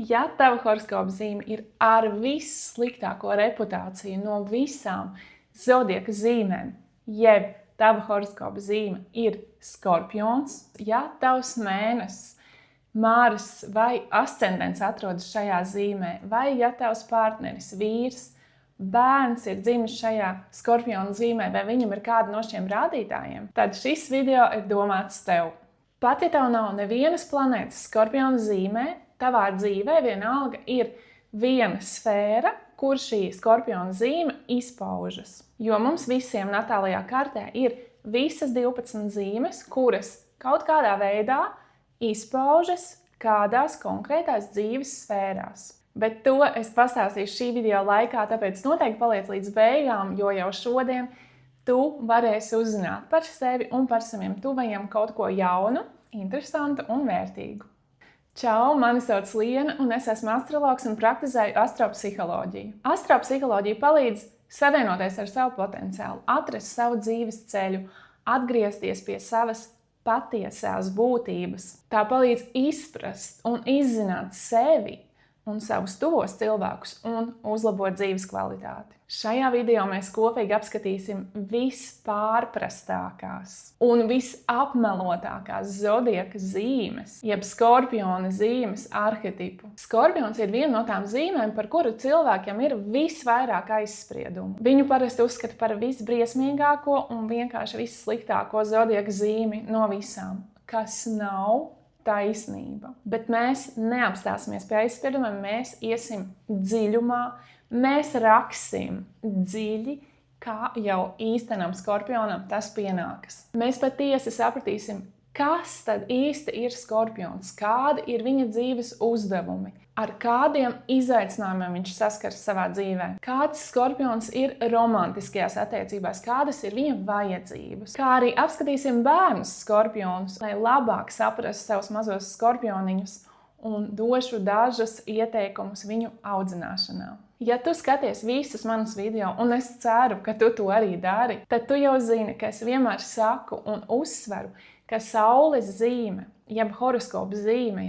Ja tava horoskopa zīme ir ar vissliktāko reputāciju no visām zodiaka zīmēm, jeb tava horoskopa zīme ir Skorpions, ja tavs mēnesis, Māris vai ascendents atrodas šajā zīmē, vai ja tavs partneris, vīrs, bērns ir dzimis šajā Skorpiona zīmē, vai viņam ir kāda no šiem rādītājiem, tad šis video ir domāts tev. Pat ja tev nav nevienas planētas Skorpiona zīmē, tavā dzīvē vienalga ir viena sfēra, kur šī Skorpiona zīme izpaužas. Jo mums visiem natālajā kartē ir visas 12 zīmes, kuras kaut kādā veidā izpaužas kādās konkrētās dzīves sfērās. Bet to es pastāstīšu šī video laikā, tāpēc noteikti paliec līdz beigām, jo jau šodien tu varēsi uzzināt par sevi un par saviem tuvajiem kaut ko jaunu, interesantu un vērtīgu. Čau, mani sauc Liena, un es esmu astrologs un praktizēju astropsiholoģiju. Astropsiholoģija palīdz savienoties ar savu potenciālu, atrast savu dzīves ceļu, atgriezties pie savas patiesās būtības. Tā palīdz izprast un izzināt sevi un savus tuvos cilvēkus un uzlabot dzīves kvalitāti. Šajā video mēs kopīgi apskatīsim vispārprastākās un visapmelotākās zodiaka zīmes, jeb Skorpiona zīmes arhetipu. Skorpions ir viena no tām zīmēm, par kuru cilvēkiem ir visvairāk aizspriedumu. Viņu parasti uzskata par visbriesmīgāko un vienkārši vissliktāko zodiaka zīmi no visām, kas nav taisnība. Bet mēs neapstāsimies pie aizspriedumiem, mēs iesim dziļumā, mēs raksim dziļi, kā jau īstenam Skorpionam tas pienākas. Mēs patiesi sapratīsim, kas tad īsti ir Skorpions, kādi ir viņa dzīves uzdevumi, ar kādiem izaicinājumiem viņš saskars savā dzīvē, kāds Skorpions ir romantiskajās attiecībās, kādas ir viņa vajadzības, kā arī apskatīsim bērnus Skorpionus, lai labāk saprastu savus mazos skorpioniņus un došu dažus ieteikumus viņu audzināšanā. Ja tu skaties visus manus video, un es ceru, ka tu to arī dari, tad tu jau zini, ka es vienmēr saku un uzsveru, ka saules zīme, jeb horoskopa zīme,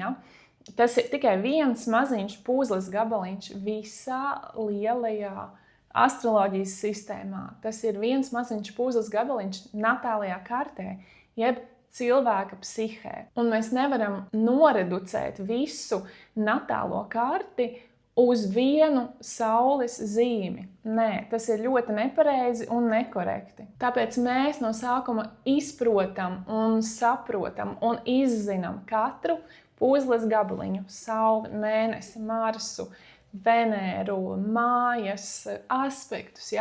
tas ir tikai viens maziņš puzles gabaliņš visā lielajā astroloģijas sistēmā. Tas ir viens maziņš puzles gabaliņš natālajā kartē, jeb cilvēka psihē. Un mēs nevaram noreducēt visu natālo karti uz vienu saules zīmi. Nē, tas ir ļoti nepareizi un nekorekti. Tāpēc mēs no sākuma izprotam un saprotam un izzinam katru puzles gabaliņu, sauli, mēnesi, Marsu, Venēru, mājas, aspektus,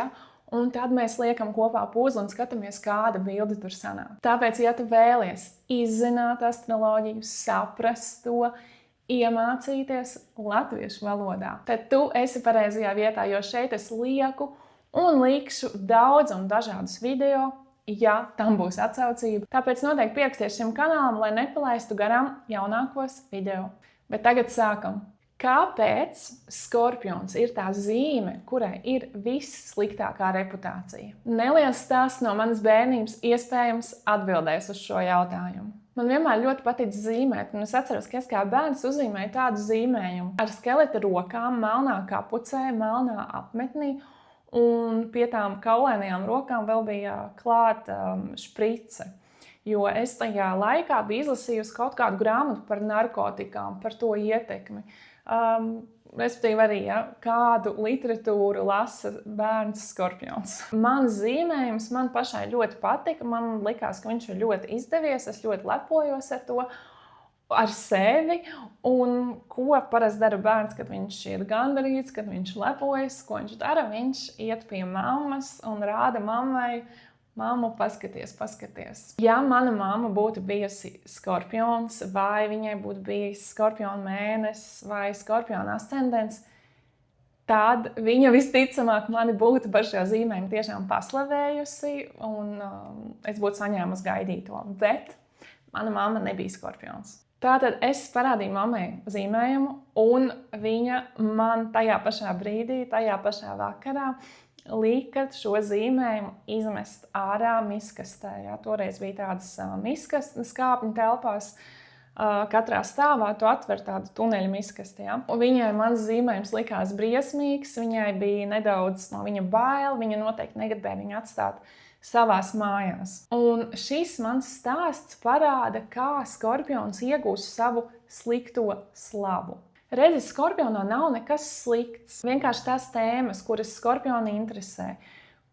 un tad mēs liekam kopā puzli un skatāmies, kāda bilde tur sanāk. Tāpēc, ja tu vēlies izzināt astroloģiju, saprast to, iemācīties latviešu valodā, tad tu esi pareizajā vietā, jo šeit es lieku un likšu daudz un dažādus video, ja tam būs atsaucība. Tāpēc noteikti pieraksties šim kanālam, lai nepalaistu garām jaunākos video. Bet tagad sākam. Kāpēc Skorpions ir tā zīme, kurai ir vissliktākā reputācija? Neliels stāsts no manas bērnības iespējams atbildēs uz šo jautājumu. Man vienmēr ļoti patīk zīmēt, un es atceros, ka es kā bērns uzzīmēju tādu zīmējumu ar skeleta rokām, melnā kapucē, melnā apmetnī, un pie tām kaulainajām rokām vēl bija klāta šprice. Jo es tajā laikā biju izlasījusi kaut kādu grāmatu par narkotikām, par to ietekmi. Respektīvi arī, kādu literatūru lasa bērns Skorpions. Mans zīmējums man pašai ļoti patika, man likās, ka viņš ir ļoti izdevies, es ļoti lepojos ar to, ar sevi, un ko parasti dara bērns, kad viņš ir gandarīts, kad viņš lepojas, ko viņš dara, viņš iet pie mammas un rāda mammai, mammu, paskaties. Ja mana mamma būtu bijusi Skorpions, vai viņai būtu bijis Skorpiona mēnesis vai Skorpiona ascendents, tad viņa visticamāk mani būtu par šo zīmējumu tiešām paslavējusi, un es būtu saņēmusi gaidīto. Bet mana mamma nebija Skorpions. Tātad es parādīju mammai zīmējumu, un viņa man tajā pašā brīdī, tajā pašā vakarā lika šo zīmējumu izmest ārā miskastē. Toreiz bija tādas miskastes kāpņu telpās, Katrā stāvā tu atver tādu tuneļu miskasti. Ja? Un viņai mans zīmējums likās briesmīgs, viņai bija nedaudz no viņa bail, viņa noteikti negribēja viņu atstāt savās mājās. Un šis mans stāsts parāda, kā skorpions iegūst savu slikto slavu. Redzi, skorpionā nav nekas slikts. Vienkārši tās tēmas, kuras skorpionu interesē,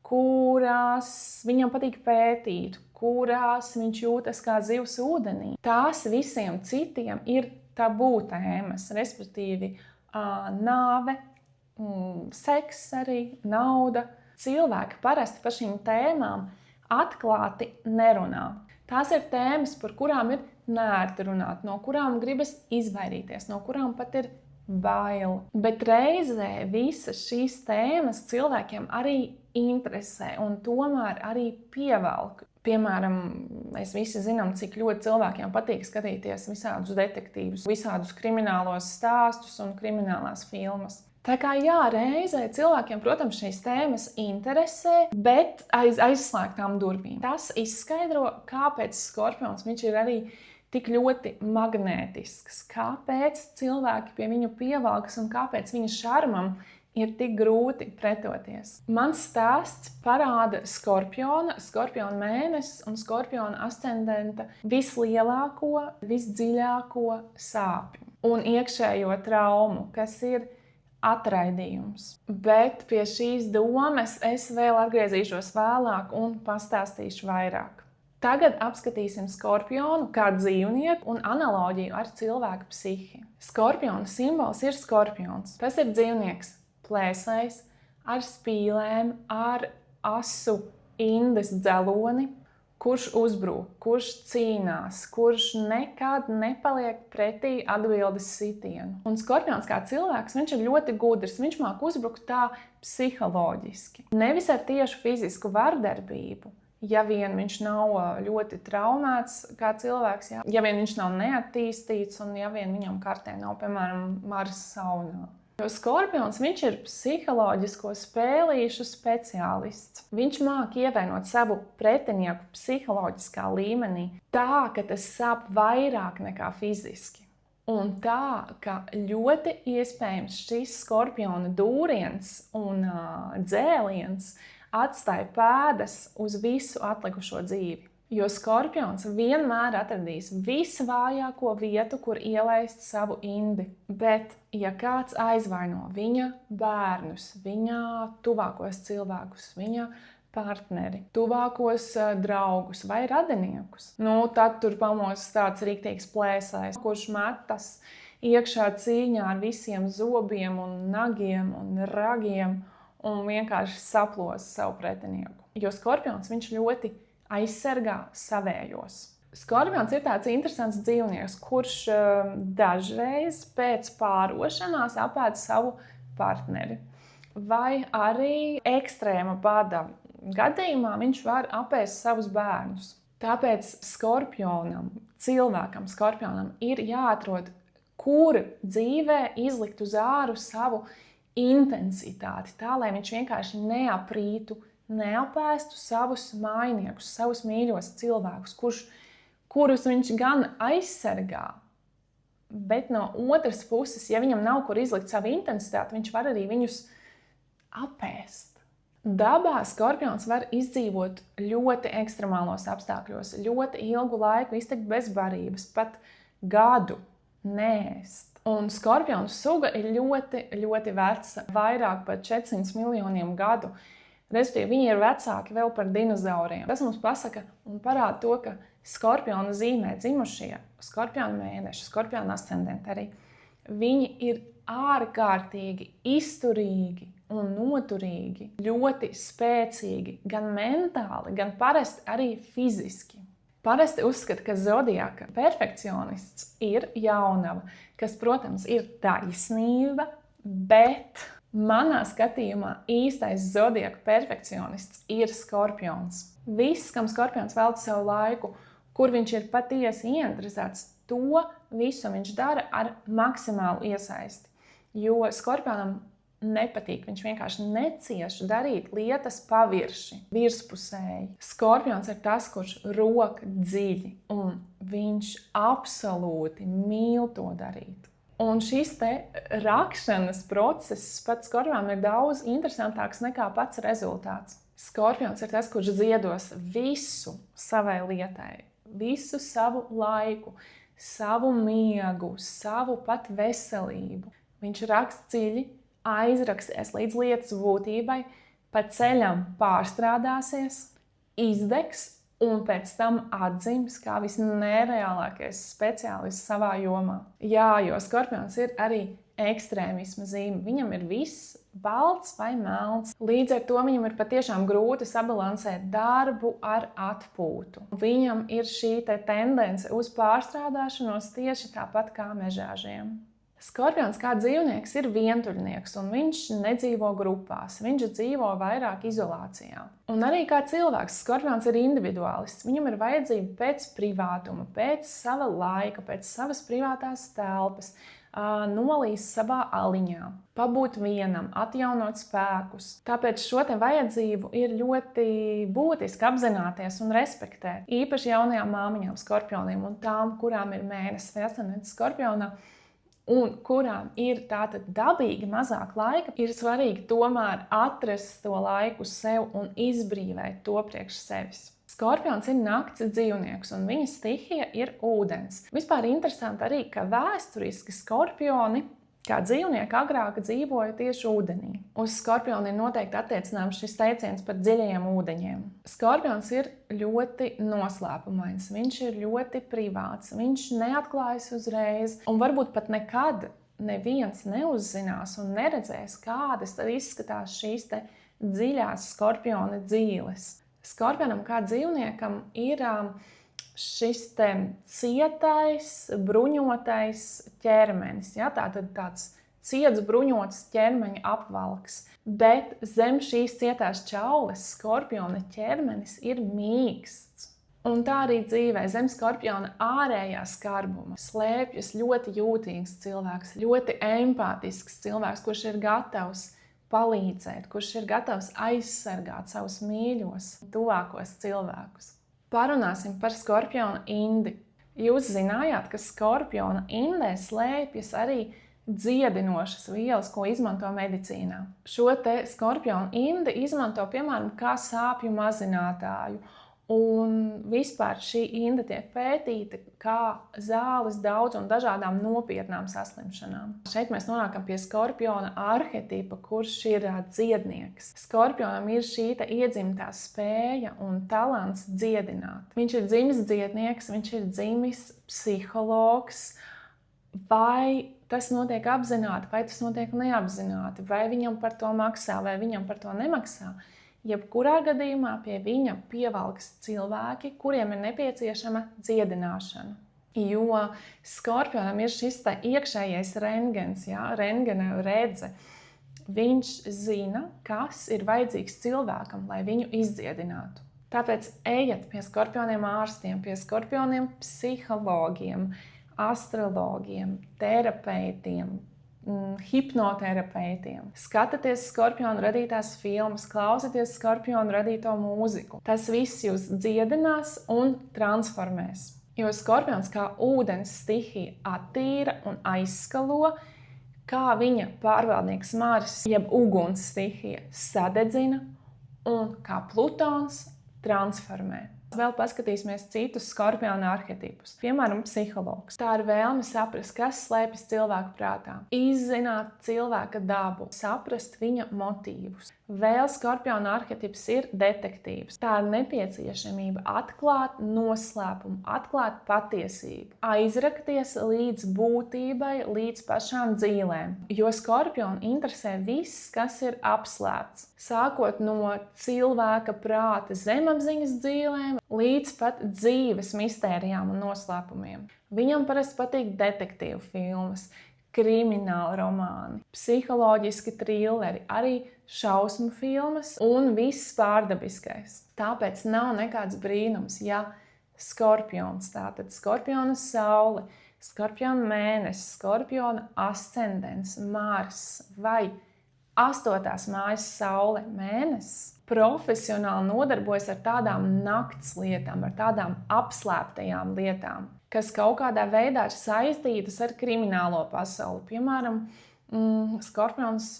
kurās viņam patīk pētīt, kurās viņš jūtas kā zivs ūdenī. Tās visiem citiem ir tabū tēmas, respektīvi nāve, seks arī, nauda. Cilvēki parasti par šīm tēmām atklāti nerunā. Tās ir tēmas, par kurām ir nērti runāt, no kurām gribas izvairīties, no kurām pat ir bail. Bet reizē visas šīs tēmas cilvēkiem arī interesē un tomēr arī pievelk. Piemēram, mēs visi zinām, cik ļoti cilvēkiem patīk skatīties visādus detektīvus, visādus kriminālos stāstus un kriminālās filmas. Tā kā jā, reizē cilvēkiem, protams, šīs tēmas interesē, bet aiz aizslēgtām durvīm. Tas izskaidro, kāpēc skorpions viņš ir arī tik ļoti magnētisks, kāpēc cilvēki pie viņu pievelkas un kāpēc viņa šarmam ir tik grūti pretoties. Mans stāsts parāda skorpiona mēnesis un skorpiona ascendenta vislielāko, visdziļāko sāpju un iekšējo traumu, kas ir atraidījums. Bet pie šīs domas es vēl atgriezīšos vēlāk un pastāstīšu vairāk. Tagad apskatīsim skorpionu kā dzīvnieku un analoģiju ar cilvēku psihi. Skorpiona simbols ir skorpions. Tas ir dzīvnieks. Plēsais, ar spīlēm, ar asu indes dzeloni, kurš uzbrūk, kurš cīnās, kurš nekad nepaliek pretī atbildes sitienu. Un skorpions kā cilvēks, viņš ir ļoti gudrs, viņš māk uzbrukt tā psiholoģiski. Nevis ar tiešu fizisku vardarbību, ja vien viņš nav ļoti traumēts kā cilvēks, ja vien viņš nav neattīstīts un ja vien viņam kartē nav, piemēram, Marsa saunā. Jo skorpions, viņš ir psiholoģisko spēlīšu speciālists. Viņš māk ievainot savu pretinieku psiholoģiskā līmenī tā, ka tas sāp vairāk nekā fiziski. Un tā, ka ļoti iespējams šis skorpiona dūriens un dzēliens atstāja pēdas uz visu atlikušo dzīvi. Jo skorpions vienmēr atradīs visvājāko vietu, kur ielaist savu indi. Bet, ja kāds aizvaino viņa bērnus, viņa tuvākos cilvēkus, viņa partneri, tuvākos draugus vai radiniekus, tad tur pamostas tāds rīktīgs plēsājs, kurš metas iekšā cīņā ar visiem zobiem un nagiem un ragiem un vienkārši saplos savu pretinieku. Jo skorpions, viņš ļoti aizsargā savējos. Skorpions ir tāds interesants dzīvnieks, kurš dažreiz pēc pārošanās apēd savu partneri. Vai arī ekstrēma bada gadījumā viņš var apēst savus bērnus. Tāpēc skorpionam ir jāatrod, kur dzīvē izlikt uz āru savu intensitāti, tā, lai viņš vienkārši neaprītu, neapēstu savus mājiniekus, savus mīļos cilvēkus, kurus viņš gan aizsargā, bet no otras puses, ja viņam nav kur izlikt savu intensitāti, viņš var arī viņus apēst. Dabā skorpions var izdzīvot ļoti ekstremālos apstākļos, ļoti ilgu laiku iztikt bez barības, pat gadu neēst. Un skorpionu suga ir ļoti, ļoti veca, vairāk par 400 miljoniem gadu. Respektīvi, viņi ir vecāki vēl par dinozauriem. Tas mums pasaka un parāda to, ka skorpiona zīmē dzimušie, skorpiona mēneši, skorpiona ascendenti arī, viņi ir ārkārtīgi izturīgi un noturīgi, ļoti spēcīgi, gan mentāli, gan parasti arī fiziski. Parasti uzskata, ka zodiaka perfekcionists ir jaunava, kas, protams, ir taisnība, bet manā skatījumā īstais zodiaka perfekcionists ir skorpions. Viss, kam skorpions velta savu laiku, kur viņš ir patiesi ieinteresēts, to visu viņš dara ar maksimālu iesaisti. Jo skorpionam nepatīk. Viņš vienkārši necieš darīt lietas pavirši, virspusēji. Skorpions ir tas, kurš rok dziļi, un viņš absolūti mīl to darīt. Un šis te rakšanas process pat skorpionam ir daudz interesantāks nekā pats rezultāts. Skorpions ir tas, kurš ziedos visu savai lietai, visu savu laiku, savu miegu, savu pat veselību. Viņš raksta dziļi, aizraksies līdz lietas būtībai, pa ceļam pārstrādāsies, izdegs un pēc tam atdzims kā visnereālākais speciālists savā jomā. Jā, jo skorpions ir arī ekstrēmisma zīme. Viņam ir viss balts vai melns. Līdz ar to viņam ir patiešām grūti sabalansēt darbu ar atpūtu. Viņam ir šī tendence uz pārstrādāšanos tieši tāpat kā mežāžiem. Skorpions kā dzīvnieks ir vientuļnieks, un viņš nedzīvo grupās, viņš dzīvo vairāk izolācijā. Un arī kā cilvēks, skorpions ir individuālists. Viņam ir vajadzība pēc privātuma, pēc sava laika, pēc savas privātās telpas, nolīst savā aliņā, pabūt vienam, atjaunot spēkus. Tāpēc šo te vajadzību ir ļoti būtiski apzināties un respektēt. Īpaši jaunajām māmiņām, skorpioniem un tām, kurām ir mēnesis vai ascendents skorpionā, un kurām ir tātad dabīgi mazāk laika, ir svarīgi tomēr atrast to laiku sev un izbrīvēt to priekš sevis. Skorpions ir nakts dzīvnieks, un viņa stihija ir ūdens. Vispār interesanti arī, ka vēsturiski skorpioni kā dzīvnieki agrāk dzīvoja tieši ūdenī. Uz skorpionu ir noteikti attiecināms šis teiciens par dziļajiem ūdeņiem. Skorpions ir ļoti noslēpumains, viņš ir ļoti privāts, viņš neatklājas uzreiz, un varbūt pat nekad neviens neuzzinās un neredzēs, kādas tad izskatās šīs te dziļās skorpiona dzīves. Skorpionam kā dzīvniekam ir šis te cietais, bruņotais ķermenis, ja? Tātad tāds ciets, bruņots ķermeņa apvalks. Bet zem šīs cietās čaules skorpiona ķermenis ir mīksts. Un tā arī dzīvē zem skorpiona ārējā skarbuma slēpjas ļoti jūtīgs cilvēks, ļoti empātisks cilvēks, kurš ir gatavs palīdzēt, kurš ir gatavs aizsargāt savus mīļos, tuvākos cilvēkus. Parunāsim par skorpiona indi. Jūs zinājāt, ka skorpiona indē slēpjas arī dziedinošas vielas, ko izmanto medicīnā. Šo te skorpiona indi izmanto, piemēram, kā sāpju mazinātāju. Un vispār šī inda tiek pētīta kā zāles daudz un dažādām nopietnām saslimšanām. Šeit mēs nonākam pie skorpiona arhetipa, kurš ir dziednieks. Skorpionam ir šī iedzimtā spēja un talants dziedināt. Viņš ir dzimis dziednieks, viņš ir dzimis psihologs. Vai tas notiek apzināti, vai tas notiek neapzināti, vai viņam par to maksā, vai viņam par to nemaksā. Jebkurā gadījumā pie viņa pievelkas cilvēki, kuriem ir nepieciešama dziedināšana. Jo skorpionam ir šis iekšējais rentgens, rentgena redze. Viņš zina, kas ir vajadzīgs cilvēkam, lai viņu izdziedinātu. Tāpēc ejiet pie skorpioniem ārstiem, pie skorpioniem psihologiem, astrologiem, terapeitiem, hipnoterapeitiem. Skatieties skorpionu radītās filmas, klausieties skorpionu radīto mūziku. Tas viss jūs dziedinās un transformēs. Jo skorpions kā ūdens stihija attīra un aizskalo, kā viņa pārvaldnieks Mars, jeb uguns stihija sadedzina un kā Plutons transformē. Vēl paskatīsimies citus skorpiona arhetipus. Piemēram, psihologs. Tā ir vēlme saprast, kas slēpjas cilvēka prātā. Izzināt cilvēka dabu, saprast viņa motīvus. Vēl skorpiona arhetips ir detektīvs. Tā ir nepieciešamība atklāt noslēpumu, atklāt patiesību. Aizrakties līdz būtībai, līdz pašām dzīlēm. Jo skorpionu interesē viss, kas ir apslēpts. Sākot no cilvēka prāta zemapziņas dzīlēm, līdz pat dzīves mistērijām un noslēpumiem. Viņam parasti patīk detektīvu filmas, krimināli romāni, psiholoģiski trilleri, arī šausmu filmas un viss pārdabiskais. Tāpēc nav nekāds brīnums, ja skorpions, tātad skorpiona saule, skorpiona mēnesis, skorpiona ascendents, Mars vai 8. mājas saule, mēnesis, profesionāli nodarbojas ar tādām nakts lietām, ar tādām apslēptajām lietām, kas kaut kādā veidā ir saistītas ar kriminālo pasauli. Piemēram, Skorpions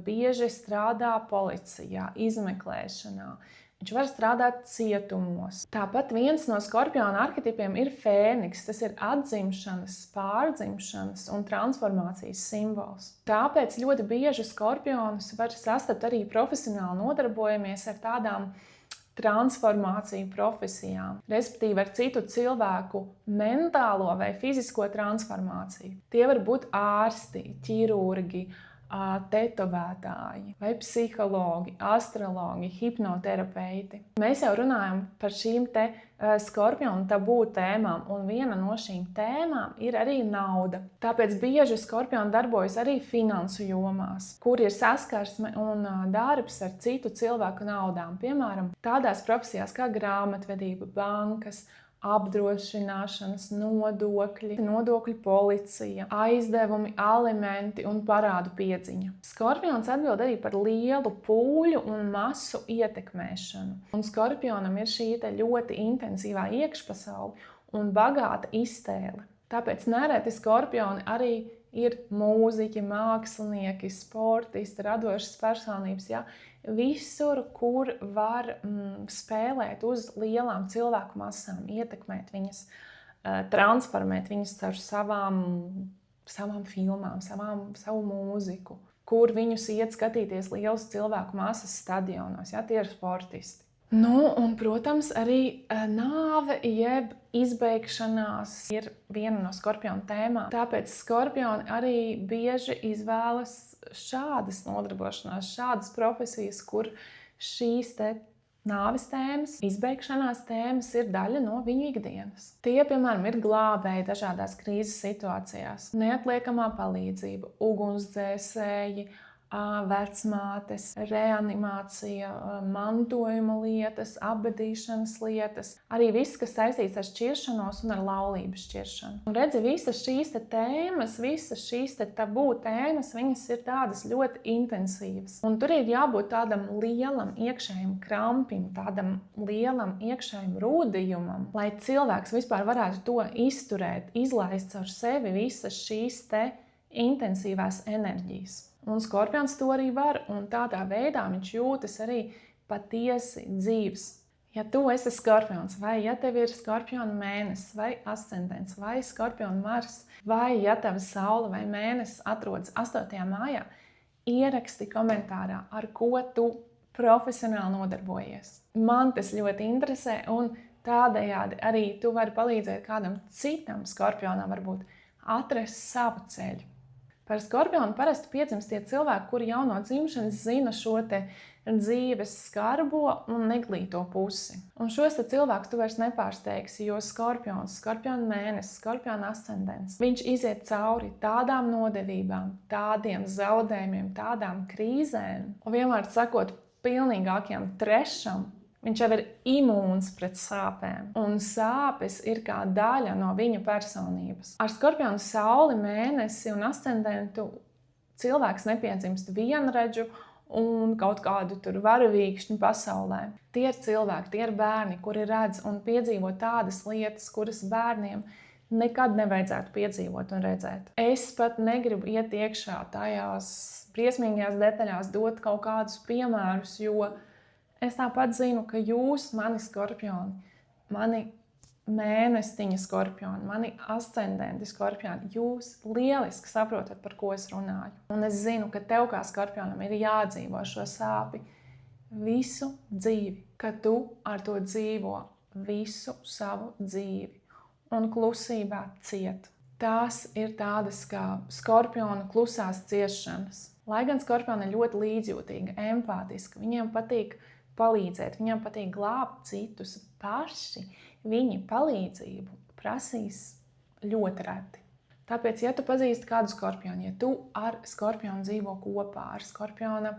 bieži strādā policijā, izmeklēšanā. Viņš var strādāt cietumos. Tāpat viens no Skorpiona arhetipiem ir fēniks. Tas ir atzimšanas, pārdzimšanas un transformācijas simbols. Tāpēc ļoti bieži Skorpionus var sastapt arī profesionāli nodarbojamies ar tādām transformāciju profesijām, respektīvi ar citu cilvēku mentālo vai fizisko transformāciju. Tie var būt ārsti, ķirurgi, tetovētāji, vai psihologi, astrologi, hipnoterapeiti. Mēs jau runājam par šīm te Skorpiona tabū tēmām, un viena no šīm tēmām ir arī nauda. Tāpēc bieži Skorpioni darbojas arī finansu jomās, kur ir saskarsme un darbs ar citu cilvēku naudām. Piemēram, tādās profesijās kā grāmatvedība, bankas, apdrošināšanas, nodokļu policija, aizdevumi, alimenti un parādu piedziņa. Skorpions atbild arī par lielu pūļu un masu ietekmēšanu. Un Skorpionam ir šī ļoti intensīvā iekšpasaule un bagāta iztēle. Tāpēc nereti Skorpioni arī ir mūziķi, mākslinieki, sportisti, radošas personības. Ja? Visur, kur var spēlēt uz lielām cilvēku masām, ietekmēt viņas, transformēt viņas caur savām filmām, savu mūziku, kur viņus iet skatīties lielus cilvēku masas stadionos, ja tie ir sportisti. Un, protams, arī nāve jeb izbeigšanās ir viena no Skorpiona tēmām. Tāpēc Skorpioni arī bieži izvēlas šādas nodarbošanās, šādas profesijas, kur šīs te nāves tēmas, izbeigšanās tēmas ir daļa no viņu ikdienas. Tie, piemēram, ir glābēji dažādās krīzes situācijās, neatliekamā palīdzība, ugunsdzēsēji, vecmātes, reanimācija, mantojuma lietas, apbedīšanas lietas, arī viss, kas saistīts ar šķiršanos un ar laulību šķiršanu. Un redzi, visas šīs tēmas, visas šīs tabū tēmas, viņas ir tādas ļoti intensīvas. Un tur ir jābūt tādam lielam iekšējam krampim, tādam lielam iekšējam rūdījumam, lai cilvēks vispār varētu to izturēt, izlaist caur sevi visas šīs intensīvās enerģijas. Un Skorpions to arī var, un tādā veidā viņš jūtas arī patiesi dzīves. Ja tu esi Skorpions, vai ja tev ir Skorpiona mēnesis, vai ascendents, vai Skorpiona Mars, vai ja tava saule vai mēnesis atrodas 8. mājā, ieraksti komentārā, ar ko tu profesionāli nodarbojies. Man tas ļoti interesē, un tādējādi arī tu vari palīdzēt kādam citam Skorpionam varbūt atrast savu ceļu. Par Skorpionu parasti piedzimst tie cilvēki, kuri jau no dzimšanas zina šo dzīves skarbo un neglīto pusi. Un šos cilvēkus tu vairs nepārsteigsi, jo Skorpions, Skorpiona mēnesis, Skorpiona ascendents, viņš iziet cauri tādām nodevībām, tādiem zaudējumiem, tādām krīzēm, un vienmēr sakot pilnīgākajam trešam, viņš jau ir imūns pret sāpēm, un sāpes ir kā daļa no viņa personības. Ar Skorpionu sauli, mēnesi un ascendentu cilvēks nepiedzimst vienredžu un kaut kādu tur varavīkšņu pasaulē. Tie ir cilvēki, tie ir bērni, kuri redz un piedzīvo tādas lietas, kuras bērniem nekad nevajadzētu piedzīvot un redzēt. Es pat negribu iet iekšā tajās briesmīgajās detaļās, dot kaut kādus piemērus, jo es tāpat zinu, ka jūs, mani Skorpioni, mani mēnestiņa Skorpioni, mani ascendenti Skorpioni, jūs lieliski saprotat, par ko es runāju. Un es zinu, ka tev kā Skorpionam ir jādzīvo šo sāpi visu dzīvi, ka tu ar to dzīvo visu savu dzīvi un klusībā ciet. Tās ir tādas kā Skorpiona klusās ciešanas. Lai gan Skorpioni ir ļoti līdzjūtīga, empātiska, viņiem patīk palīdzēt, viņam patīk glābt citus paši, viņi palīdzību prasīs ļoti reti. Tāpēc, ja tu pazīsti kādu Skorpionu, ja tu ar Skorpionu dzīvo kopā, ar Skorpiona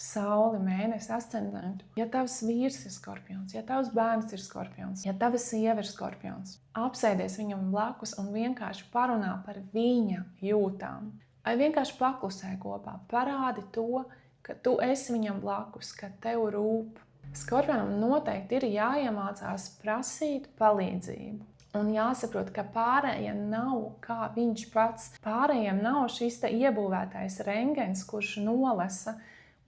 sauli, mēnesi, ascendentu, ja tavs vīrs ir Skorpions, ja tavs bērns ir Skorpions, ja tava sieva ir Skorpions, apsēdies viņam blakus un vienkārši parunā par viņa jūtām. vai vienkārši paklusē kopā. Parādi to, ka tu esi viņam blakus, ka tev rūp. Skorpionam noteikti ir jāiemācās prasīt palīdzību. Un jāsaprot, ka pārējiem nav kā viņš pats. Pārējiem nav šis te iebūvētais rengens, kurš nolasa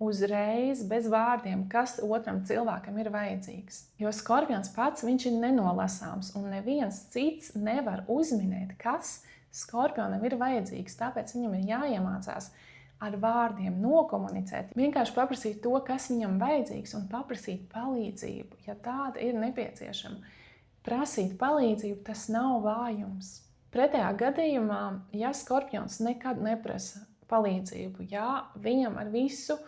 uzreiz bez vārdiem, kas otram cilvēkam ir vajadzīgs. Jo skorpions pats, viņš ir nenolasāms, un neviens cits nevar uzminēt, kas skorpionam ir vajadzīgs. Tāpēc viņam ir jāiemācās ar vārdiem nokomunicēt. Vienkārši paprasīt to, kas viņam vajadzīgs, un paprasīt palīdzību, ja tāda ir nepieciešama. Prasīt palīdzību, tas nav vājums. Pretējā gadījumā, ja skorpions nekad neprasa palīdzību, ja viņam ar visu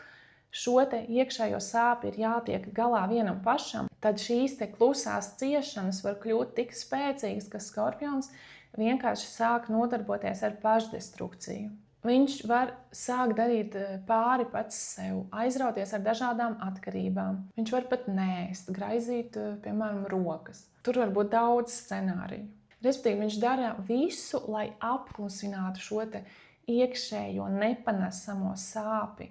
šo te iekšējo sāpi ir jātiek galā vienam pašam, tad šīs te klusās ciešanas var kļūt tik spēcīgas, ka skorpions vienkārši sāk nodarboties ar pašdestrukciju. Viņš var sākt darīt pāri pats sev, aizrauties ar dažādām atkarībām. Viņš var pat nēst, graizīt, piemēram, rokas. Tur var būt daudz scenāriju. Respektīvi, viņš dara visu, lai apklusinātu šo te iekšējo nepanesamo sāpi.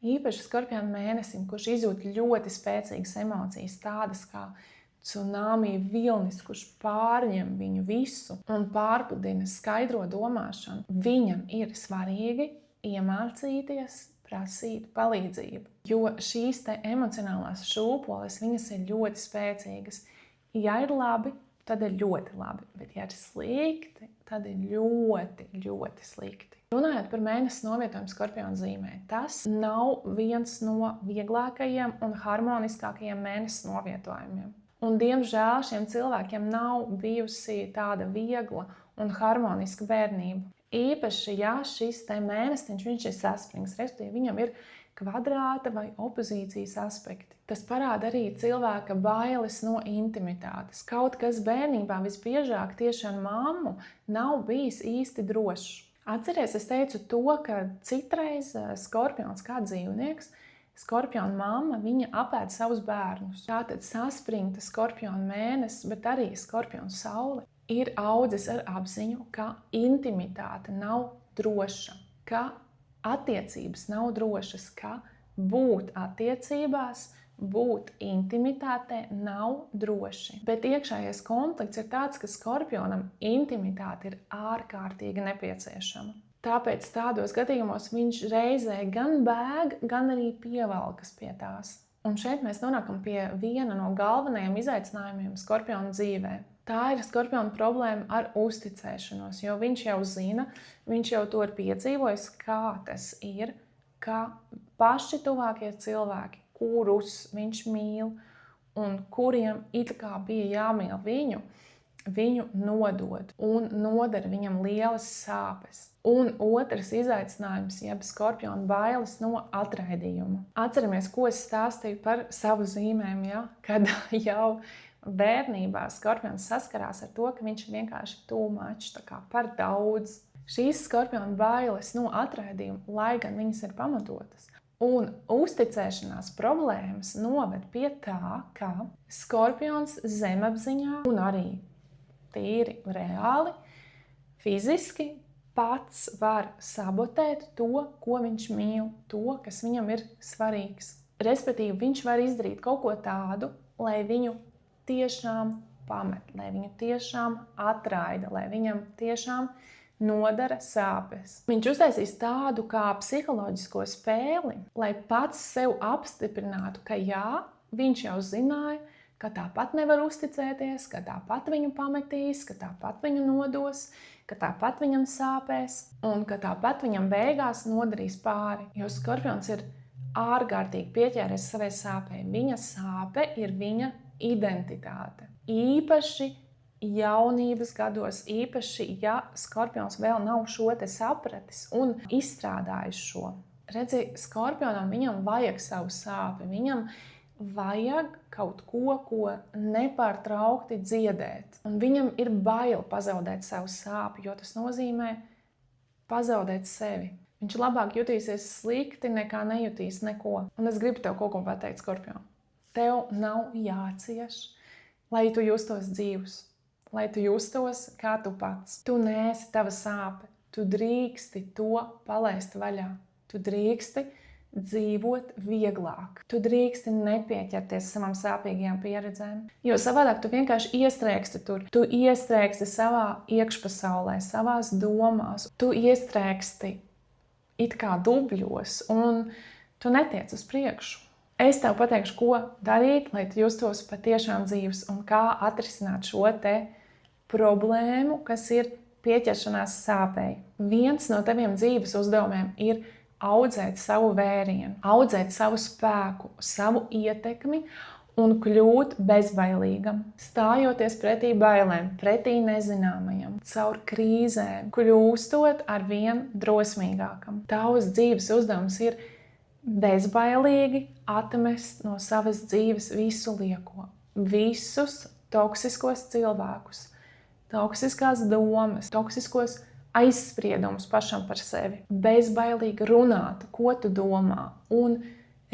Īpaši skorpiona mēnesim, kurš izjūt ļoti spēcīgas emocijas, tādas kā tsunami vilnis, kurš pārņem viņu visu un pārpludina skaidro domāšanu. Viņam ir svarīgi iemācīties prasīt palīdzību, jo šīs te emocionālās šūpoles, viņas ir ļoti spēcīgas. Ja ir labi, tad ir ļoti labi, bet ja ir slikti, tad ir ļoti, ļoti slikti. Runājot par mēnesi novietojumu skorpiona zīmē, tas nav viens no vieglākajiem un harmoniskākajiem mēnesi novietojumiem. Un, diemžēl, šiem cilvēkiem nav bijusi tāda viegla un harmoniska bērnība. Īpaši, ja šis te mēnestiņš, viņš ir saspringts, respektīvi viņam ir kvadrāta vai opozīcijas aspekti. Tas parāda arī cilvēka bailes no intimitātes. Kaut kas bērnībā visbiežāk tieši ar mammu nav bijis īsti drošs. Atceries, es teicu to, ka citreiz skorpions kā dzīvnieks, skorpiona mamma, viņa apēd savus bērnus. Tātad saspringta skorpiona mēnesis, bet arī skorpiona saule ir audzis ar apziņu, ka intimitāte nav droša, ka attiecības nav drošas, ka būt attiecībās, būt intimitātē nav droši. Bet iekšējais konflikts ir tāds, ka skorpionam intimitāte ir ārkārtīgi nepieciešama. Tāpēc tādos gadījumos viņš reizē gan bēg, gan arī pievelkas pie tās. Un šeit mēs nonākam pie viena no galvenajiem izaicinājumiem skorpiona dzīvē. Tā ir skorpiona problēma ar uzticēšanos, jo viņš jau zina, viņš jau to ir piedzīvojis, kā tas ir, ka paši tuvākie cilvēki, kurus viņš mīl un kuriem it kā bija jāmīl viņu nodod un nodara viņam lielas sāpes. Un otrs izaicinājums, jeb skorpiona bailes no atraidījuma. Atceramies, ko es stāstīju par savu zīmēm, ja? Kad jau bērnībā skorpions saskarās ar to, ka viņš vienkārši too much, tā kā par daudz. Šīs skorpiona bailes no atraidījuma, lai gan viņas ir pamatotas, un uzticēšanās problēmas noved pie tā, ka skorpions zemapziņā un arī tīri reāli, fiziski pats var sabotēt to, ko viņš mīl, to, kas viņam ir svarīgs. Respektīvi, viņš var izdarīt kaut ko tādu, lai viņu tiešām pamet, lai viņu tiešām atraida, lai viņam tiešām nodara sāpes. Viņš uztaisīs tādu kā psiholoģisko spēli, lai pats sev apstiprinātu, ka jā, viņš jau zināja, ka tāpat nevar uzticēties, ka tāpat viņu pametīs, ka tāpat viņu nodos, ka tāpat viņam sāpēs un ka tāpat viņam beigās nodarīs pāri. Jo skorpions ir ārkārtīgi pieķēries savai sāpei. Viņa sāpe ir viņa identitāte. Īpaši jaunības gados, īpaši, ja skorpions vēl nav šo te sapratis un izstrādājis šo. Redzi, skorpionam viņam vajag savu sāpi, viņam vajag kaut ko, ko nepārtraukti dziedēt. Un viņam ir bail pazaudēt savu sāpi, jo tas nozīmē pazaudēt sevi. Viņš labāk jutīsies slikti, nekā nejutīs neko. Un es gribu tev kaut ko pateikt, skorpion. Tev nav jācieš, lai tu justos dzīvs, lai tu justos kā tu pats. Tu neesi tava sāpe. Tu drīksti to palaist vaļā. Tu drīksti dzīvot vieglāk. Tu drīksti nepieķerties savam sāpīgajām pieredzēm. Jo savādāk tu vienkārši iestrēgsti tur. Tu iestrēgsti savā iekšpasaulē, savās domās. Tu iestrēgsti it kā dubļos un tu netiec uz priekšu. Es tev pateikšu, ko darīt, lai tu justos patiešām dzīves un kā atrisināt šo te problēmu, kas ir pieķeršanās sāpei. Viens no taviem dzīves uzdevumiem ir audzēt savu vērienu, audzēt savu spēku, savu ietekmi un kļūt bezbailīgam. Stājoties pretī bailēm, pretī nezināmajam, caur krīzēm, kļūstot arvien drosmīgākam. Tavs dzīves uzdevums ir bezbailīgi atmest no savas dzīves visu lieko, visus toksiskos cilvēkus, toksiskās domas, toksiskos aizspriedumus pašam par sevi. Bezbailīgi runāt, ko tu domā un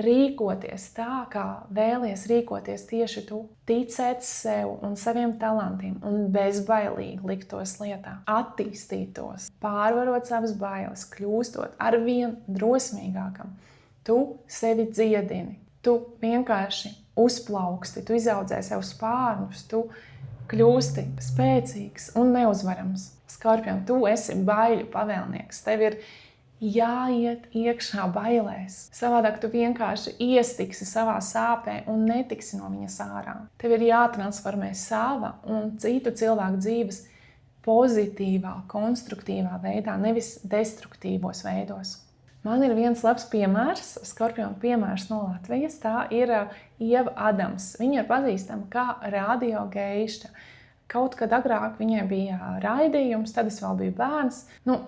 rīkoties tā, kā vēlies rīkoties tieši tu. Ticēt sev un saviem talantiem un bezbailīgi liktos lietā. Attīstītos, pārvarot savas bailes, kļūstot arvien drosmīgākam. Tu sevi dziedini, tu vienkārši uzplauksti, tu izaudzē sev spārnus, tu kļūsti spēcīgs un neuzvarams. Skorpion, tu esi baiļu pavēlnieks. Tev ir jāiet iekšā bailēs. Savādāk tu vienkārši iestiksi savā sāpē un netiksi no viņas ārā. Tev ir jātransformē sava un citu cilvēku dzīves pozitīvā, konstruktīvā veidā, nevis destruktīvos veidos. Man ir viens labs piemērs, Skorpiona piemērs no Latvijas. Tā ir Ieva Adams. Viņa ir pazīstama kā radio geišta. Kaut kad agrāk viņai bija raidījums, tad es vēl biju bērns.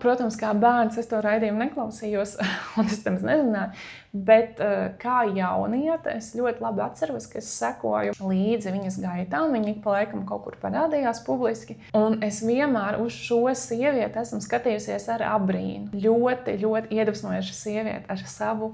Protams, kā bērns es to raidījumu neklausījos, un es tam nezināju. Bet kā jauniete, es ļoti labi atceros, ka es sekoju līdzi viņas gaitām. Viņa ik pa laikam kaut kur parādījās publiski. Un es vienmēr uz šo sievieti esmu skatījusies ar abrīnu. Ļoti, ļoti iedvesmojoša sieviete ar savu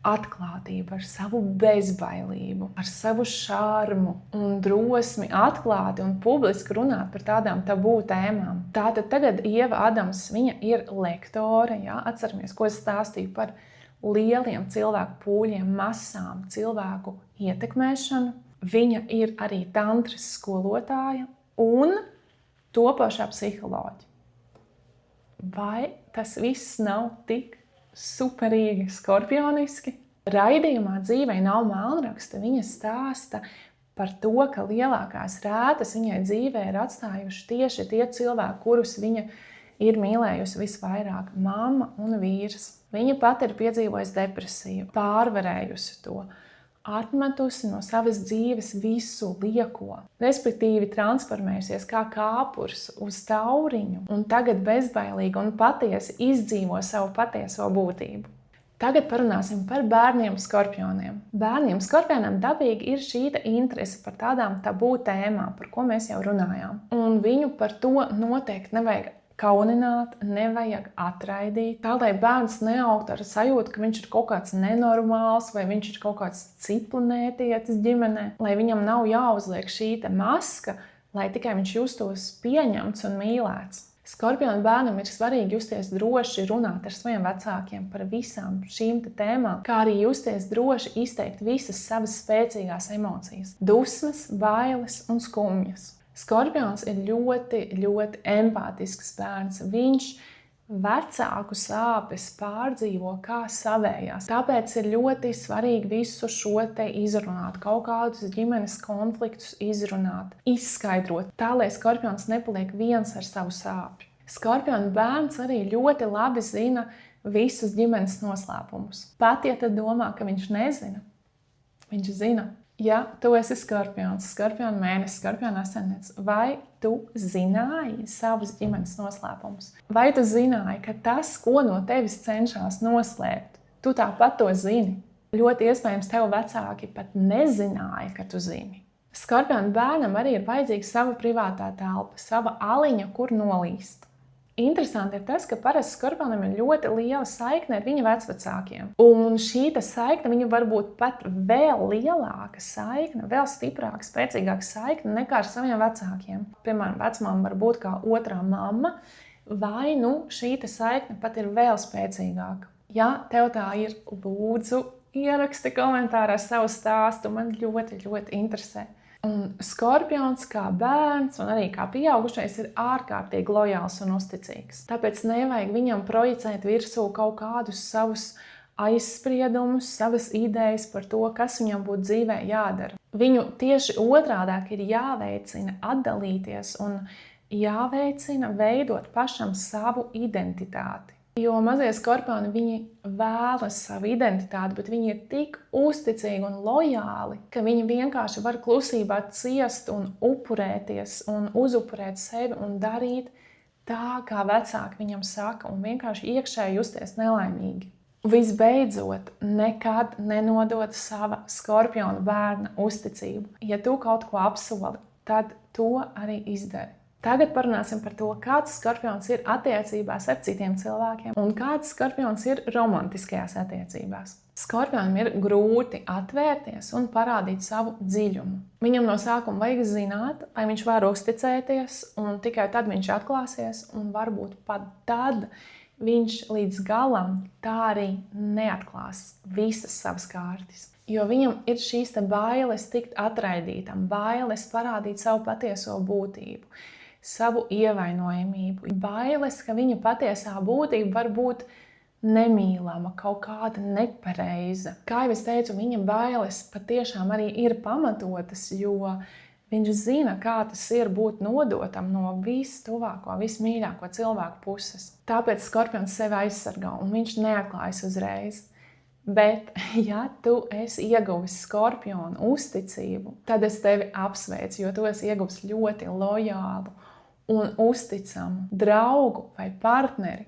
atklātību, ar savu bezbailību, ar savu šarmu un drosmi atklāti un publiski runāt par tādām tabū tēmām. Tātad tagad Ieva Adams, viņa ir lektore, atceramies, ko es stāstīju par lieliem cilvēku pūļiem, masām, cilvēku ietekmēšanu. Viņa ir arī tantras skolotāja un topošā psiholoģe. Vai tas viss nav tik superīgi skorpioniski? Raidījumā Dzīvei nav melnraksta. Viņa stāsta par to, ka lielākās rētas viņai dzīvē ir atstājuši tieši tie cilvēki, kurus viņa ir mīlējusi visvairāk – mamma un vīrs. Viņa pati ir piedzīvojusi depresiju, pārvarējusi to, atmetusi no savas dzīves visu lieko, respektīvi transformējusies kā kāpurs uz tauriņu un tagad bezbailīgi un patiesi izdzīvo savu patieso būtību. Tagad parunāsim par bērniem skorpioniem. Bērniem skorpioniem dabīgi ir šī interese par tādām tabū tēmām, par ko mēs jau runājām. Un viņu par to noteikti nevajag kaunināt, nevajag atraidīt. Tā, lai bērns neaugtu ar sajūtu, ka viņš ir kaut kāds nenormāls vai viņš ir kaut kāds ciplinētietis ģimenē, lai viņam nav jāuzliek šī maska, lai tikai viņš justos pieņemts un mīlēts. Skorpiona bērnam ir svarīgi justies droši runāt ar saviem vecākiem par visām šīm tēmām, kā arī justies droši izteikt visas savas spēcīgās emocijas, dusmas, bailes un skumjas. Skorpions ir ļoti, ļoti empātisks bērns. Viņš vecāku sāpes pārdzīvo kā savējās. Tāpēc ir ļoti svarīgi visu šo te izrunāt, kaut kādus ģimenes konfliktus izrunāt, izskaidrot, tā, lai skorpions nepaliek viens ar savu sāpju. Skorpiona bērns arī ļoti labi zina visus ģimenes noslēpumus. Pat ja tad domā, ka viņš nezina, viņš zina. Ja tu esi skorpions, skorpiona mēnesis, skorpiona ascendents, vai tu zināji savus ģimenes noslēpumus? Vai tu zināji, ka tas, ko no tevis cenšas noslēpt, tu tāpat to zini? Ļoti iespējams, tev vecāki pat nezināja, ka tu zini. Skorpiona bērnam arī ir vajadzīga sava privātā telpa, sava aliņa, kur nolīst. Interesanti ir tas, ka parasti skorpionam ir ļoti liela saikne ar viņa vecvecākiem. Un šī saikne viņa var būt pat vēl lielāka saikne, vēl stiprāka, spēcīgāka saikne nekā ar saviem vecākiem. Piemēram, vecmāma var būt kā otrā mamma, vai šī saikne pat ir vēl spēcīgāka. Ja tev tā ir, lūdzu, ieraksti komentārā savu stāstu, man ļoti, ļoti interesē. Un skorpions kā bērns un arī kā pieaugušais ir ārkārtīgi lojāls un uzticīgs. Tāpēc nevajag viņam projicēt virsū kaut kādus savus aizspriedumus, savas idejas par to, kas viņam būtu dzīvē jādara. Viņu tieši otrādāk ir jāveicina atdalīties un jāveicina veidot pašam savu identitāti. Jo mazie skorpioni, viņi vēlas savu identitāti, bet viņi ir tik uzticīgi un lojāli, ka viņi vienkārši var klusībā ciest un upurēties un uzupurēt sevi un darīt tā, kā vecāki viņam saka, un vienkārši iekšēji justies nelaimīgi. Visbeidzot, nekad nenodod sava skorpiona bērna uzticību. Ja tu kaut ko apsoli, tad to arī izdari. Tagad parunāsim par to, kāds skorpions ir attiecībās ar citiem cilvēkiem un kāds skorpions ir romantiskajās attiecībās. Skorpionam ir grūti atvērties un parādīt savu dziļumu. Viņam no sākuma vajag zināt, vai viņš var uzticēties, un tikai tad viņš atklāsies, un varbūt pat tad viņš līdz galam tā arī neatklās visas savas kārtas. Jo viņam ir šīs bailes tikt atraidītam, bailes parādīt savu patieso būtību, savu ievainojamību, bailes, ka viņa patiesā būtība var būt nemīlama, kaut kāda nepareiza. Kā jau es teicu, viņa bailes patiešām arī ir pamatotas, jo viņš zina, kā tas ir būt nodotam no vistuvāko, vismīļāko cilvēku puses. Tāpēc skorpions sevi aizsargā un viņš neatklājas uzreiz. Bet, ja tu esi ieguvis skorpionu uzticību, tad es tevi apsveicu, jo tu esi ieguvis ļoti lojālu un uzticamu draugu vai partneri,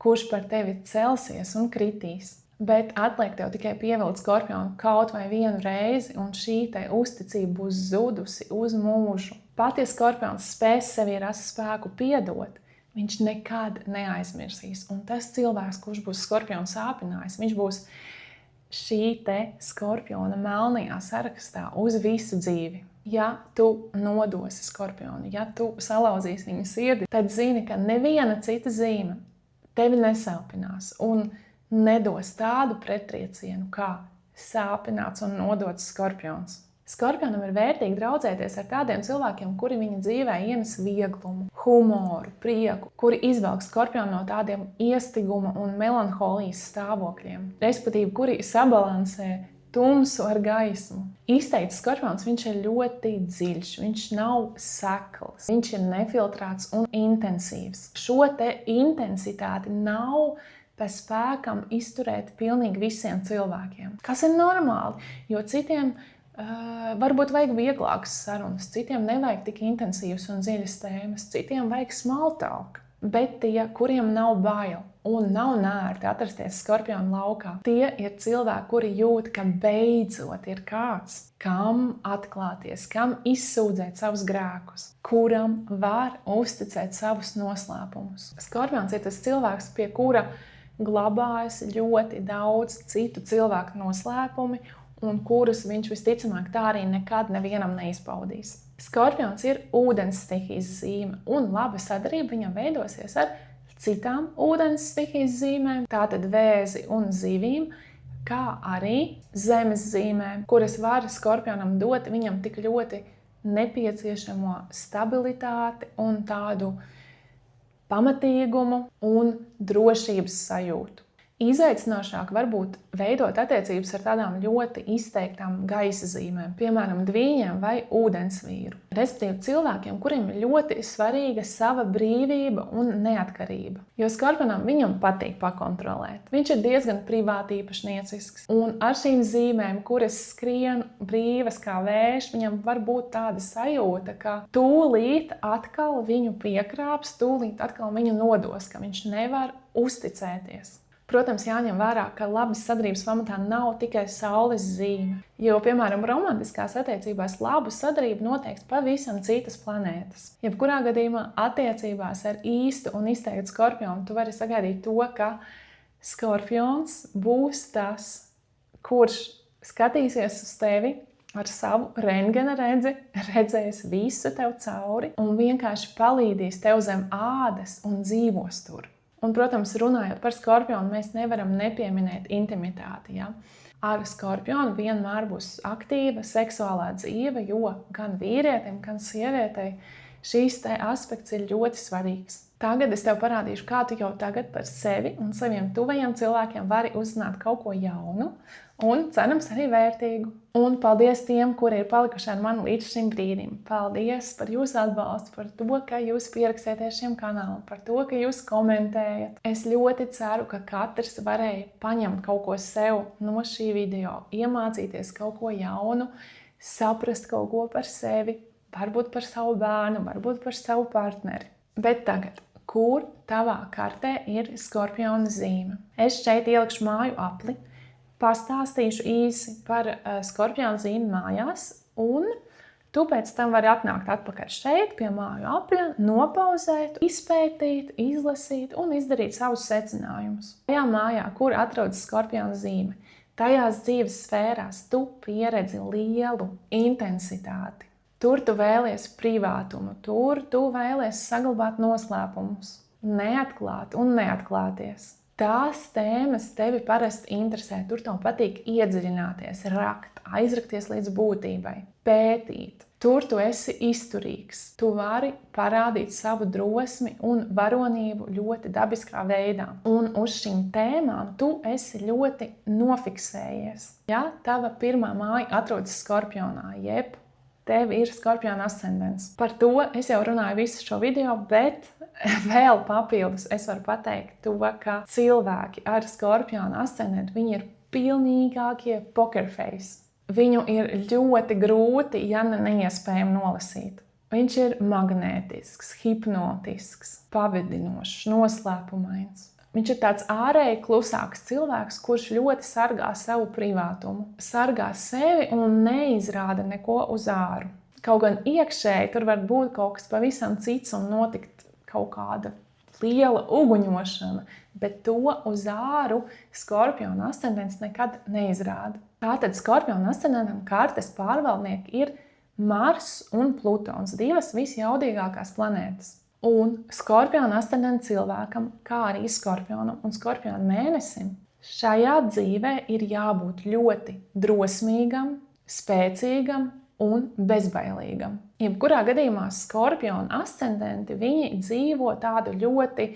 kurš par tevi celsies un kritīs. Bet atliek tev tikai pievilkt skorpionu kaut vai vienu reizi, un šī uzticība būs zudusi uz mūžu. Pat ja skorpions spēs sevi rast spēku piedot, viņš nekad neaizmirsīs. Un tas cilvēks, kurš būs skorpionu sāpinājis, viņš būs šī skorpiona melnajā sarakstā uz visu dzīvi. Ja tu nodosi skorpionu, ja tu salauzīsi viņa sirdi, tad zini, ka neviena cita zīme tevi nesāpinās un nedos tādu pretriecienu, kā sāpināts un nodots skorpions. Skorpionam ir vērtīgi draudzēties ar tādiem cilvēkiem, kuri viņa dzīvē ienes vieglumu, humoru, prieku, kuri izvelk skorpionu no tādiem iestiguma un melanholijas stāvokļiem, respektīvi, kuri sabalansē tumsu ar gaismu. Izteikts skorpions, viņš ir ļoti dziļš, viņš nav sekls, viņš ir nefiltrēts un intensīvs. Šo intensitāti nav pa spēkam izturēt pilnīgi visiem cilvēkiem. Kas ir normāli, jo citiem varbūt vajag vieglākas sarunas, citiem nevajag tik intensīvas un dziļas tēmas, citiem vajag small talk. Bet tie, kuriem nav bail un nav nērti atrasties skorpionu laukā, tie ir cilvēki, kuri jūt, ka beidzot ir kāds, kam atklāties, kam izsūdzēt savus grēkus, kuram var uzticēt savus noslēpumus. Skorpions ir tas cilvēks, pie kura glabājas ļoti daudz citu cilvēku noslēpumi un kurus viņš visticamāk tā arī nekad nevienam neizpaudīs. Skorpions ir ūdens stihijas zīme, un laba sadarbība viņam veidosies ar citām ūdens stihijas zīmēm, tātad vēzi un zivīm, kā arī zemes zīmēm, kuras var skorpionam dot viņam tik ļoti nepieciešamo stabilitāti un tādu pamatīgumu un drošības sajūtu. Izaicinošāk var būt veidot attiecības ar tādām ļoti izteiktām gaisa zīmēm, piemēram, dvīņiem vai ūdensvīru. Respektīvi cilvēkiem, kuriem ir ļoti svarīga sava brīvība un neatkarība. Jo skorpionam viņam patīk pakontrolēt. Viņš ir diezgan privāti īpašniecisks. Un ar šīm zīmēm, kuras skrien brīvas kā vējš, viņam var būt tāda sajūta, ka tūlīt atkal viņu piekrāps, tūlīt atkal viņu nodos, ka viņš nevar uzticēties. Protams, jāņem vērā, ka labas sadarbības pamatā nav tikai saules zīme. Jo, piemēram, romantiskās attiecībās labu sadarbību noteikti pavisam citas planētas. Jebkurā gadījumā attiecībās ar īstu un izteiktu skorpionu tu vari sagaidīt to, ka skorpions būs tas, kurš skatīsies uz tevi ar savu rentgena redzi redzēs visu tev cauri un vienkārši palīdīs tev zem ādas un dzīvos tur. Un, protams, runājot par skorpionu, mēs nevaram nepieminēt intimitāti. Ja? Ar skorpionu vienmēr būs aktīva seksuālā dzīve, jo gan vīrietim, gan sievietei šīs te aspekts ir ļoti svarīgs. Tagad es tev parādīšu, kā tu jau tagad par sevi un saviem tuvajiem cilvēkiem vari uzzināt kaut ko jaunu un, cerams, arī vērtīgu. Un paldies tiem, kuri ir palikuši ar mani līdz šim brīdim. Paldies par jūsu atbalstu, par to, ka jūs pierakstieties šiem kanālam, par to, ka jūs komentējat. Es ļoti ceru, ka katrs varēja paņemt kaut ko sev no šī video, iemācīties kaut ko jaunu, saprast kaut ko par sevi, varbūt par savu bērnu, varbūt par savu partneri. Bet tagad, kur tavā kartē ir skorpiona zīme? Es šeit ielikšu māju apli, pastāstīšu īsi par skorpiona zīmi mājās, un tu pēc tam vari atnākt atpakaļ šeit pie māju apļa, nopauzēt, izpētīt, izlasīt un izdarīt savus secinājumus. Tajā mājā, kur atrodas skorpiona zīme, tajās dzīves sfērās tu pieredzi lielu intensitāti. Tur tu vēlies privātumu, tur tu vēlies saglabāt noslēpumus, neatklāt un neatklāties. Tās tēmas tevi parasti interesē, tur tev patīk iedziļināties, rakt, aizrakties līdz būtībai, pētīt. Tur tu esi izturīgs, tu vari parādīt savu drosmi un varonību ļoti dabiskā veidā. Un uz šīm tēmām tu esi ļoti nofiksējies. Ja tava pirmā māja atrodas skorpionā, jeb tev ir skorpiona ascendents. Par to es jau runāju visu šo video, bet vēl papildus es varu pateikt to, ka cilvēki ar skorpiona ascendentu, viņi ir pilnīgākie poker face. Viņu ir ļoti grūti, ja ne neiespējami nolasīt. Viņš ir magnētisks, hipnotisks, pavedinošs, noslēpumains. Viņš ir tāds ārēji klusāks cilvēks, kurš ļoti sargā savu privātumu. Sargā sevi un neizrāda neko uz āru. Kaut gan iekšēji tur var būt kaut kas pavisam cits un notikt kaut kāda liela uguņošana, bet to uz āru skorpiona ascendents nekad neizrāda. Tātad skorpiona ascendentam kartes pārvaldnieki ir Mars un Plutons, divas visjaudīgākās planētas. Un skorpiona ascendenta cilvēkam, kā arī skorpionam un skorpiona mēnesim, šajā dzīvē ir jābūt ļoti drosmīgam, spēcīgam un bezbailīgam. Jebkurā gadījumā skorpiona ascendenti, viņi dzīvo tādu ļoti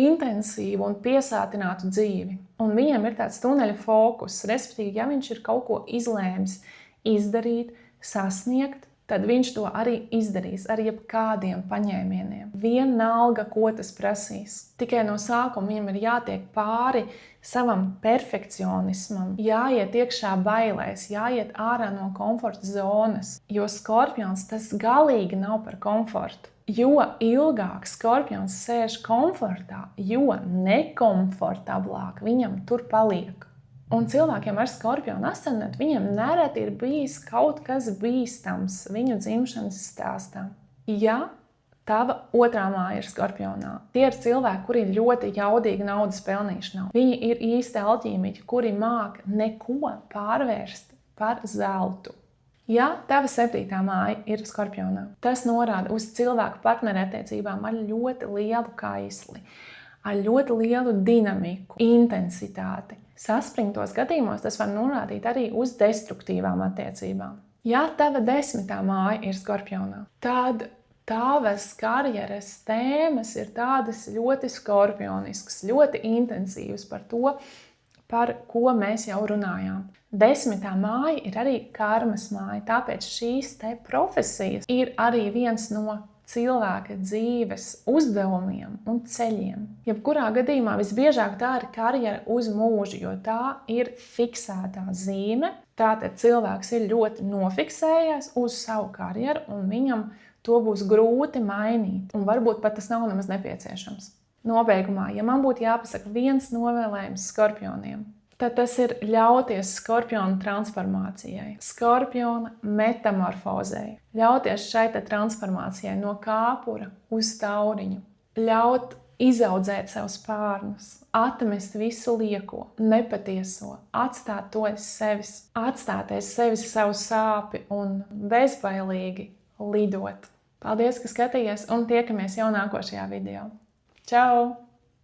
intensīvu un piesātinātu dzīvi. Un viņiem ir tāds tuneļa fokus, respektīvi, ja viņš ir kaut ko izlēmis izdarīt, sasniegt, tad viņš to arī izdarīs ar jebkādiem paņēmieniem. Vienalga, ko tas prasīs. Tikai no sākuma viņam ir jātiek pāri savam perfekcionismam, jāiet iekšā bailēs, jāiet ārā no komforta zonas, jo skorpions tas galīgi nav par komfortu. Jo ilgāk skorpions sēž komfortā, jo nekomfortablāk viņam tur paliek. Un cilvēkiem ar skorpiona ascendentu, viņiem nereti ir bijis kaut kas bīstams viņu dzimšanas stāstā. Ja tava otrā māja ir skorpionā, tie ir cilvēki, kuri ir ļoti jaudīgi naudas pelnīšanā. Viņi ir īsti alķīmiķi, kuri māca neko pārvērst par zeltu. Ja tava 7. māja ir skorpionā, tas norāda uz cilvēku partnerattiecībām ar ļoti lielu kaisli, ar ļoti lielu dinamiku, intensitāti. Saspringtos gadījumos tas var norādīt arī uz destruktīvām attiecībām. Ja tava 10. māja ir skorpionā, tad tavas karjeras tēmas ir tādas ļoti skorpioniskas, ļoti intensīvas par to, par ko mēs jau runājām. 10. māja ir arī karmas māja, tāpēc šīs te profesijas ir arī viens no cilvēka dzīves uzdevumiem un ceļiem. Jebkurā gadījumā visbiežāk tā ir karjera uz mūžu, jo tā ir fiksētā zīme. Tātad cilvēks ir ļoti nofiksējies uz savu karjeru un viņam to būs grūti mainīt. Un varbūt pat tas nav nemaz nepieciešams. Nobeigumā, ja man būtu jāpasaka viens novēlējums skorpioniem, tad tas ir ļauties skorpiona transformācijai, skorpiona metamorfozei. Ļauties šai transformācijai no kāpura uz tauriņu. Ļaut izaudzēt sev spārnus, atmest visu lieko, nepatieso, atstāt to aiz sevis, atstāt aiz sevis savu sāpi un bezbailīgi lidot. Paldies, ka skatījies, un tiekamies jau nākošajā video. Čau!